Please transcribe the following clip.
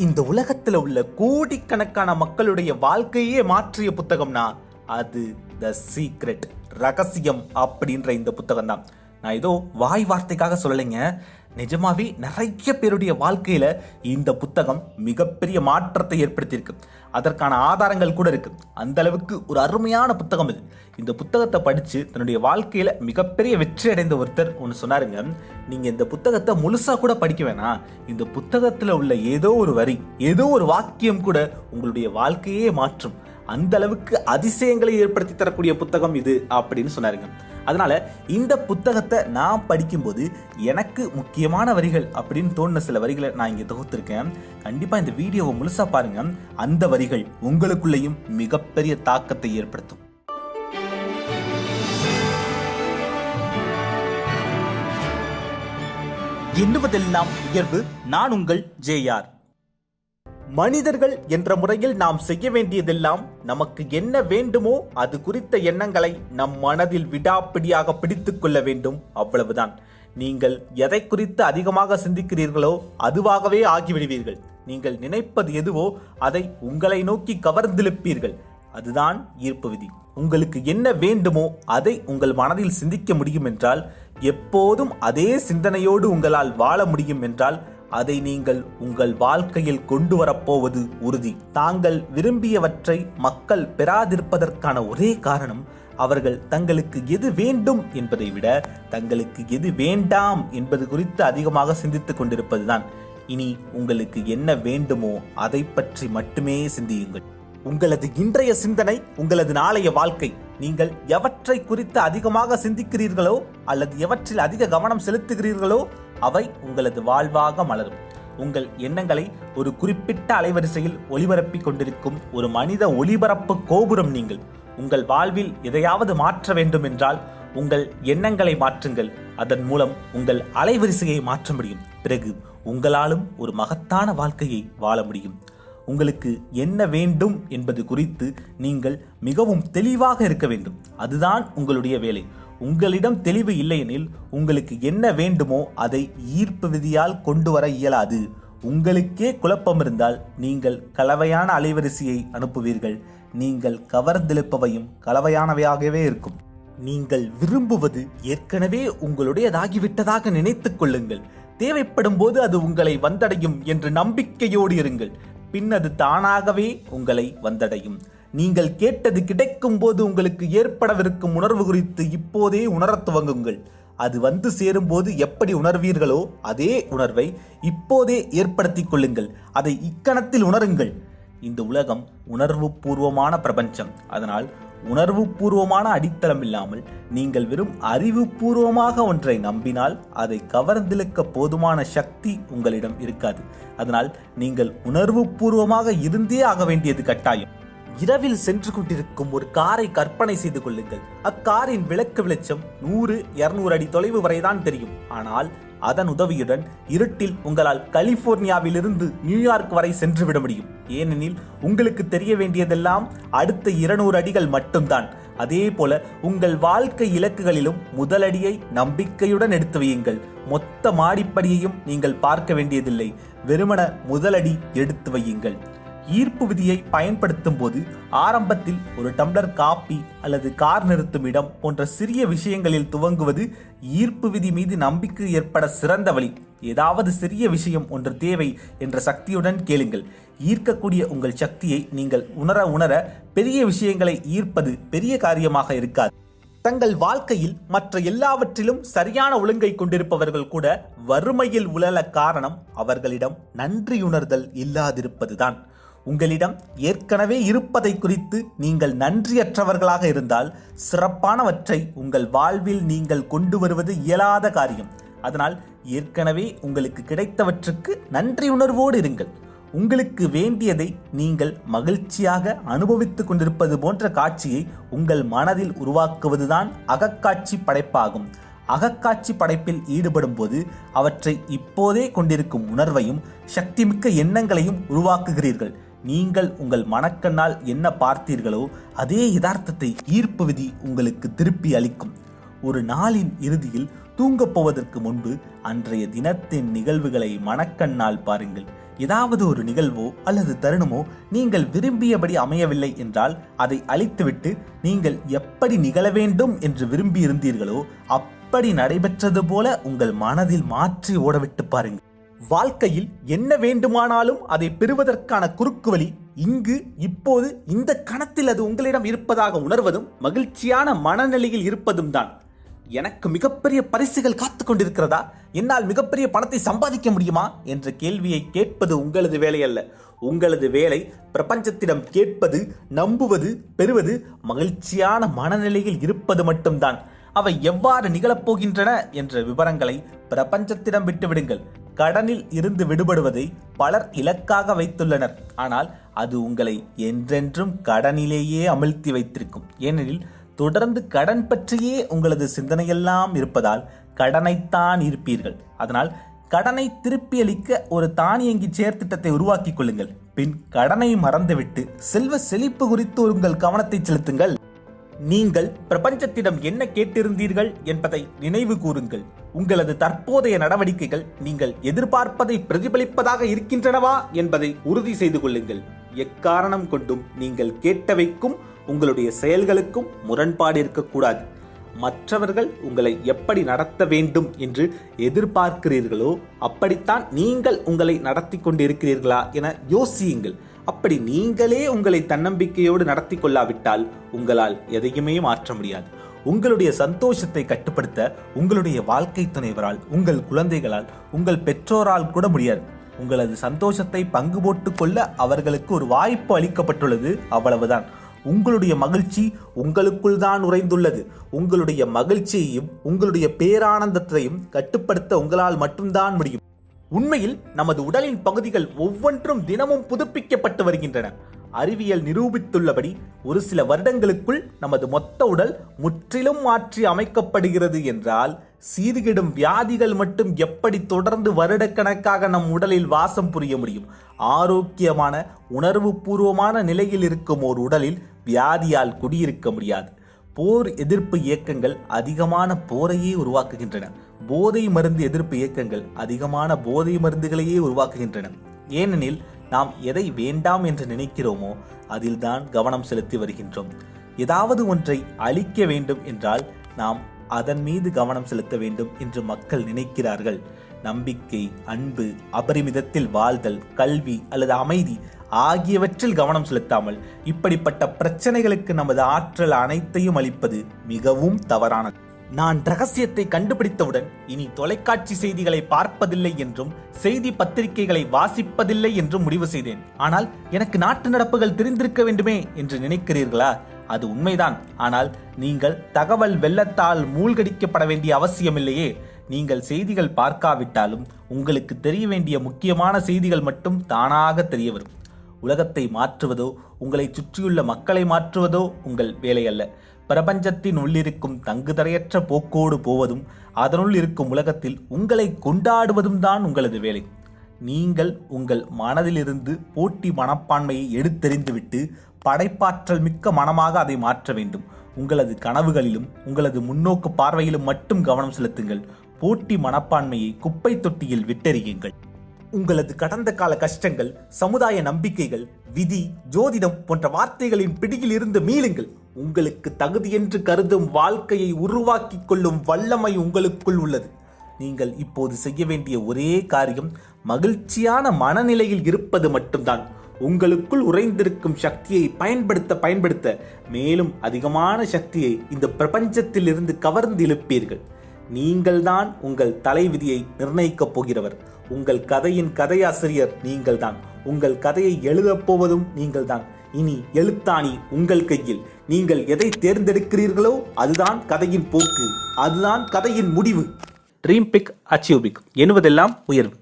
இந்த உலகத்துல உள்ள கோடிக்கணக்கான மக்களுடைய வாழ்க்கையே மாற்றிய புத்தகம்னா அது த சீக்ரெட், ரகசியம் அப்படின்ற இந்த புத்தகம் தான். நான் ஏதோ வாய் வார்த்தைக்காக சொல்லலைங்க, நிஜமாவே நிறைய பேருடைய வாழ்க்கையில இந்த புத்தகம் மிகப்பெரிய மாற்றத்தை ஏற்படுத்தியிருக்கு. அதற்கான ஆதாரங்கள் கூட இருக்கு. அந்த அளவுக்கு ஒரு அருமையான புத்தகம் இது. இந்த புத்தகத்தை படிச்சு தன்னுடைய வாழ்க்கையில மிகப்பெரிய வெற்றி அடைந்த ஒருத்தர் ஒன்று சொன்னாருங்க, நீங்க இந்த புத்தகத்தை முழுசா கூட படிக்க வேணாம், இந்த புத்தகத்துல உள்ள ஏதோ ஒரு வரி, ஏதோ ஒரு வாக்கியம் கூட உங்களுடைய வாழ்க்கையே மாற்றும், அந்த அளவுக்கு அதிசயங்களை ஏற்படுத்தி தரக்கூடிய புத்தகம் இது அப்படின்னு சொன்னாருங்க. அதனால இந்த புத்தகத்தை நான் படிக்கும்போது எனக்கு முக்கியமான வரிகள் அப்படின்னு தோணுன சில வரிகளை நான் இங்கே தொகுத்திருக்கேன். கண்டிப்பா இந்த வீடியோவை முழுசா பாருங்க, அந்த வரிகள் உங்களுக்குள்ளேயும் மிகப்பெரிய தாக்கத்தை ஏற்படுத்தும். எண்ணுவதெல்லாம் உயர்வு. நான் உங்கள் JR. மனிதர்கள் என்ற முறையில் நாம் செய்ய வேண்டியதெல்லாம் நமக்கு என்ன வேண்டுமோ அது குறித்த எண்ணங்களை நம் மனதில் விடாப்பிடியாக பிடித்துக் கொள்ள வேண்டும், அவ்வளவுதான். நீங்கள் எதை குறித்து அதிகமாக சிந்திக்கிறீர்களோ அதுவாகவே ஆகிவிடுவீர்கள். நீங்கள் நினைப்பது எதுவோ அதை உங்களை நோக்கி கவர்ந்திழுப்பீர்கள். அதுதான் ஈர்ப்பு விதி. உங்களுக்கு என்ன வேண்டுமோ அதை உங்கள் மனதில் சிந்திக்க முடியும் என்றால், எப்போதும் அதே சிந்தனையோடு உங்களால் வாழ முடியும் என்றால், அதை நீங்கள் உங்கள் வாழ்க்கையில் கொண்டு வரப்போவது உறுதி. தாங்கள் விரும்பியவற்றை மக்கள் பெறாதிருப்பதற்கான ஒரே காரணம், அவர்கள் தங்களுக்கு எது வேண்டும் என்பதை விட தங்களுக்கு எது வேண்டாம் என்பது குறித்து அதிகமாக சிந்தித்துக் கொண்டிருப்பதுதான். இனி உங்களுக்கு என்ன வேண்டுமோ அதை பற்றி மட்டுமே சிந்தியுங்கள். உங்களது இன்றைய சிந்தனை உங்களது நாளைய வாழ்க்கை. நீங்கள் எவற்றை குறித்து அதிகமாக சிந்திக்கிறீர்களோ அல்லது எவற்றில் அதிக கவனம் செலுத்துகிறீர்களோ அவை உங்களது வாழ்வாக மலரும். உங்கள் எண்ணங்களை ஒரு குறிப்பிட்ட அலைவரிசையில் ஒளிபரப்பிக் கொண்டிருக்கும் ஒரு மனித ஒளிபரப்பு கோபுரம் நீங்கள். உங்கள் வாழ்வில் எதையாவது மாற்ற வேண்டும் என்றால் உங்கள் எண்ணங்களை மாற்றுங்கள். அதன் மூலம் உங்கள் அலைவரிசையை மாற்ற முடியும். பிறகு உங்களாலும் ஒரு மகத்தான வாழ்க்கையை வாழ முடியும். உங்களுக்கு என்ன வேண்டும் என்பது குறித்து நீங்கள் மிகவும் தெளிவாக இருக்க வேண்டும். அதுதான் உங்களுடைய வேலை. உங்களிடம் தெளிவு இல்லையெனில் உங்களுக்கு என்ன வேண்டுமோ அதை ஈர்ப்பு விதியால் கொண்டு வர இயலாது. உங்களுக்கே குழப்பம் இருந்தால் நீங்கள் கலவையான அலைவரிசையை அனுப்புவீர்கள். நீங்கள் கவர்ந்தெழுப்பவையும் கலவையானவையாகவே இருக்கும். நீங்கள் விரும்புவது ஏற்கனவே உங்களுடையதாகிவிட்டதாக நினைத்துக் கொள்ளுங்கள். தேவைப்படும் போது அது உங்களை வந்தடையும் என்று நம்பிக்கையோடு இருங்கள். பின் அது தானாகவே உங்களை வந்தடையும். நீங்கள் கேட்டது கிடைக்கும் போது உங்களுக்கு ஏற்படவிருக்கும் உணர்வு குறித்து இப்போதே உணரத் துவங்குங்கள். அது வந்து சேரும் போது எப்படி உணர்வீர்களோ அதே உணர்வை இப்போதே ஏற்படுத்திக் கொள்ளுங்கள். அதை இக்கணத்தில் உணருங்கள். இந்த உலகம் உணர்வு பூர்வமான பிரபஞ்சம். அதனால் உணர்வு பூர்வமான அடித்தளம் இல்லாமல் நீங்கள் வெறும் அறிவு பூர்வமாக ஒன்றை நம்பினால் அதை கவர்ந்திழுக்க போதுமான சக்தி உங்களிடம் இருக்காது. அதனால் நீங்கள் உணர்வு பூர்வமாக இருந்தே ஆக வேண்டியது கட்டாயம். இரவில் சென்று கொண்டிருக்கும் ஒரு காரை கற்பனை செய்து கொள்ளுங்கள். அக்காரின் விளக்கு வெளிச்சம் 100-200 அடி தொலைவு வரைதான் தெரியும். ஆனால் அதன் உதவியுடன் இருட்டில் உங்களால் கலிபோர்னியாவிலிருந்து நியூயார்க் வரை சென்று விட முடியும். ஏனெனில் உங்களுக்கு தெரிய வேண்டியதெல்லாம் அடுத்த 200 அடிகள் மட்டும்தான். அதே போல உங்கள் வாழ்க்கை இலக்குகளிலும் முதலடியை நம்பிக்கையுடன் எடுத்து வையுங்கள். மொத்த மாடிப்படியையும் நீங்கள் பார்க்க வேண்டியதில்லை. வெறுமன முதலடி எடுத்து வையுங்கள். ஈர்ப்பு விதியை பயன்படுத்தும் போது ஆரம்பத்தில் ஒரு டம்ளர் காபி அல்லது கார் நிறுத்தும் இடம் போன்ற சிறிய விஷயங்களில் துவங்குவது ஈர்ப்பு விதி மீது நம்பிக்கை ஏற்பட சிறந்த வழி. ஏதாவது சிறிய விஷயம் ஒன்று தேவை என்ற சக்தியுடன் கேளுங்கள். ஈர்க்கக்கூடிய உங்கள் சக்தியை நீங்கள் உணர உணர பெரிய விஷயங்களை ஈர்ப்பது பெரிய காரியமாக இருக்காது. தங்கள் வாழ்க்கையில் மற்ற எல்லாவற்றிலும் சரியான ஒழுங்கை கொண்டிருப்பவர்கள் கூட வறுமையில் உழல காரணம் அவர்களிடம் நன்றியுணர்தல் இல்லாதிருப்பதுதான். உங்களிடம் ஏற்கனவே இருப்பதை குறித்து நீங்கள் நன்றியற்றவர்களாக இருந்தால் சிறப்பானவற்றை உங்கள் வாழ்வில் நீங்கள் கொண்டு வருவது இயலாத காரியம். அதனால் ஏற்கனவே உங்களுக்கு கிடைத்தவற்றுக்கு நன்றி உணர்வோடு இருங்கள். உங்களுக்கு வேண்டியதை நீங்கள் மகிழ்ச்சியாக அனுபவித்துக் கொண்டிருப்பது போன்ற காட்சியை உங்கள் மனதில் உருவாக்குவதுதான் அகக்காட்சி படைப்பாகும். அகக்காட்சி படைப்பில் ஈடுபடும் போது அவற்றை இப்போதே கொண்டிருக்கும் உணர்வையும் சக்திமிக்க எண்ணங்களையும் உருவாக்குகிறீர்கள். நீங்கள் உங்கள் மனக்கண்ணால் என்ன பார்த்தீர்களோ அதே யதார்த்தத்தை ஈர்ப்பு விதி உங்களுக்கு திருப்பி அளிக்கும். ஒரு நாளின் இறுதியில் தூங்கப் போவதற்கு முன்பு அன்றைய தினத்தின் நிகழ்வுகளை மனக்கண்ணால் பாருங்கள். ஏதாவது ஒரு நிகழ்வோ அல்லது தருணமோ நீங்கள் விரும்பியபடி அமையவில்லை என்றால் அதை அழித்துவிட்டு நீங்கள் எப்படி நிகழ வேண்டும் என்று விரும்பி இருந்தீர்களோ அப்படி நடைபெற்றது போல உங்கள் மனதில் மாற்றி ஓடவிட்டு பாருங்கள். வாழ்க்கையில் என்ன வேண்டுமானாலும் அதை பெறுவதற்கான குறுக்கு வழி இங்கு இப்போது இந்த கணத்தில் அது உங்களிடம் இருப்பதாக உணர்வதும் மகிழ்ச்சியான மனநிலையில் இருப்பதும் தான். எனக்கு மிகப்பெரிய பரிசுகள் காத்து கொண்டிருக்கிறதா, என்னால் மிகப்பெரிய பணத்தை சம்பாதிக்க முடியுமா என்ற கேள்வியை கேட்பது உங்களது வேலை அல்ல. உங்களது வேலை பிரபஞ்சத்திடம் கேட்பது, நம்புவது, பெறுவது, மகிழ்ச்சியான மனநிலையில் இருப்பது மட்டும்தான். அவை எவ்வாறு நிகழப்போகின்றன என்ற விவரங்களை பிரபஞ்சத்திடம் விட்டுவிடுங்கள். கடனில் இருந்து விடுபடுவதை பலர் இலக்காக வைத்துள்ளனர். ஆனால் அது உங்களை என்றென்றும் கடனிலேயே அமிழ்த்தி வைத்திருக்கும். ஏனெனில் தொடர்ந்து கடன் பற்றியே உங்களது சிந்தனையெல்லாம் இருப்பதால் கடனைத்தான் இருப்பீர்கள். அதனால் கடனை திருப்பி அளிக்க ஒரு தானியங்கி செயற்திட்டத்தை உருவாக்கிக் கொள்ளுங்கள். பின் கடனை மறந்துவிட்டு செல்வ செழிப்பு குறித்து உங்கள் கவனத்தை செலுத்துங்கள். நீங்கள் பிரபஞ்சத்திடம் என்ன கேட்டிருந்தீர்கள் என்பதை நினைவு கூறுங்கள். உங்களது தற்போதைய நடவடிக்கைகள் நீங்கள் எதிர்பார்ப்பதை பிரதிபலிப்பதாக இருக்கின்றனவா என்பதை உறுதி செய்து கொள்ளுங்கள். எக்காரணம் கொண்டும் நீங்கள் கேட்டவைக்கும் உங்களுடைய செயல்களுக்கும் முரண்பாடு இருக்கக்கூடாது. மற்றவர்கள் உங்களை எப்படி நடத்த வேண்டும் என்று எதிர்பார்க்கிறீர்களோ அப்படித்தான் நீங்கள் உங்களை நடத்தி கொண்டிருக்கிறீர்களா என யோசியுங்கள். அப்படி நீங்களே உங்களை தன்னம்பிக்கையோடு நடத்தி கொள்ளாவிட்டால் உங்களால் எதையுமே மாற்ற முடியாது. உங்களுடைய சந்தோஷத்தை கட்டுப்படுத்த உங்களுடைய வாழ்க்கை துணைவரால், உங்கள் குழந்தைகளால், உங்கள் பெற்றோரால் கூட முடியாது. உங்களது சந்தோஷத்தை பங்கு போட்டுக் கொள்ள அவர்களுக்கு ஒரு வாய்ப்பு அளிக்கப்பட்டுள்ளது, அவ்வளவுதான். உங்களுடைய மகிழ்ச்சி உங்களுக்குள் தான் உறைந்துள்ளது. உங்களுடைய மகிழ்ச்சியையும் உங்களுடைய பேரானந்தத்தையும் கட்டுப்படுத்த உங்களால் மட்டும்தான் முடியும். உண்மையில் நமது உடலின் பகுதிகள் ஒவ்வொன்றும் தினமும் புதுப்பிக்கப்பட்டு வருகின்றன. அறிவியல் நிரூபித்துள்ளபடி ஒரு சில வருடங்களுக்குள் நமது மொத்த உடல் முற்றிலும் மாற்றி அமைக்கப்படுகிறது என்றால் சீர்கெடும் வியாதிகள் மட்டும் எப்படி தொடர்ந்து வருடக்கணக்காக நம் உடலில் வாசம் புரிய முடியும்? ஆரோக்கியமான உணர்வு பூர்வமான நிலையில் இருக்கும் ஒரு உடலில் வியாதியால் குடியிருக்க முடியாது. போர் எதிர்ப்பு இயக்கங்கள் அதிகமான போரையே உருவாக்குகின்றன. போதை மருந்து எதிர்ப்பு இயக்கங்கள் அதிகமான போதை மருந்துகளையே உருவாக்குகின்றன. ஏனெனில் நாம் எதை வேண்டாம் என்று நினைக்கிறோமோ அதில்தான் கவனம் செலுத்தி வருகின்றோம். ஏதாவது ஒன்றை அழிக்க வேண்டும் என்றால் நாம் அதன் மீது கவனம் செலுத்த வேண்டும் என்று மக்கள் நினைக்கிறார்கள். நம்பிக்கை, அன்பு, அபரிமிதத்தில் வாழ்தல், கல்வி அல்லது அமைதி ஆகியவற்றில் கவனம் செலுத்தாமல் இப்படிப்பட்ட பிரச்சனைகளுக்கு நமது ஆற்றல் அனைத்தையும் அளிப்பது மிகவும் தவறானது. நான் ரகசியத்தை கண்டுபிடித்தவுடன் இனி தொலைக்காட்சி செய்திகளை பார்ப்பதில்லை என்றும் செய்தி பத்திரிகைகளை வாசிப்பதில்லை என்றும் முடிவு செய்தேன். ஆனால் எனக்கு நாட்டு நடப்புகள் தெரிந்திருக்க வேண்டுமே என்று நினைக்கிறீர்களா? அது உண்மைதான். ஆனால் நீங்கள் தகவல் வெள்ளத்தால் மூழ்கடிக்கப்பட வேண்டிய அவசியமில்லையே. நீங்கள் செய்திகள் பார்க்காவிட்டாலும் உங்களுக்கு தெரிய வேண்டிய முக்கியமான செய்திகள் மட்டும் தானாக தெரிய வரும். உலகத்தை மாற்றுவதோ உங்களை சுற்றியுள்ள மக்களை மாற்றுவதோ உங்கள் வேலை அல்ல. பிரபஞ்சத்தின் உள்ளிருக்கும் தங்குதடையற்ற போக்கோடு போவதும் அதனுள் இருக்கும் உலகத்தில் உங்களை கொண்டாடுவதும் தான் உங்களது வேலை. நீங்கள் உங்கள் மனதிலிருந்து போட்டி மனப்பான்மையை எடுத்தெறிந்துவிட்டு படைப்பாற்றல் மிக்க மனமாக அதை மாற்ற வேண்டும். உங்களது கனவுகளிலும் உங்களது முன்னோக்கு பார்வையிலும் மட்டும் கவனம் செலுத்துங்கள். போட்டி மனப்பான்மையை குப்பை தொட்டியில் விட்டெறியுங்கள். உங்களது கடந்த கால கஷ்டங்கள், சமுதாய நம்பிக்கைகள், விதி, ஜோதிடம் போன்ற வார்த்தைகளின் பிடியில் இருந்து மீளுங்கள். உங்களுக்கு தகுதியென்று கருதும் வாழ்க்கையை உருவாக்கிக் கொள்ளும் வல்லமை உங்களுக்குள் உள்ளது. நீங்கள் இப்போது செய்ய வேண்டிய ஒரே காரியம் மகிழ்ச்சியான மனநிலையில் இருப்பது மட்டும்தான். உங்களுக்குள் உறைந்திருக்கும் சக்தியை பயன்படுத்த மேலும் அதிகமான சக்தியை இந்த பிரபஞ்சத்தில் இருந்து கவர்ந்து இழுப்பீர்கள். நீங்கள்தான் உங்கள் தலைவிதியை நிர்ணயிக்கப் போகிறவர். உங்கள் கதையின் கதையாசிரியர் நீங்கள்தான். உங்கள் கதையை எழுதப் போவதும் நீங்கள்தான். இனி எழுத்தாணி உங்கள் கையில். நீங்கள் எதை தேர்ந்தெடுக்கிறீர்களோ அதுதான் கதையின் போக்கு, அதுதான் கதையின் முடிவு. Dream big, achieve big. எண்ணுவதெல்லாம் உயர்வு.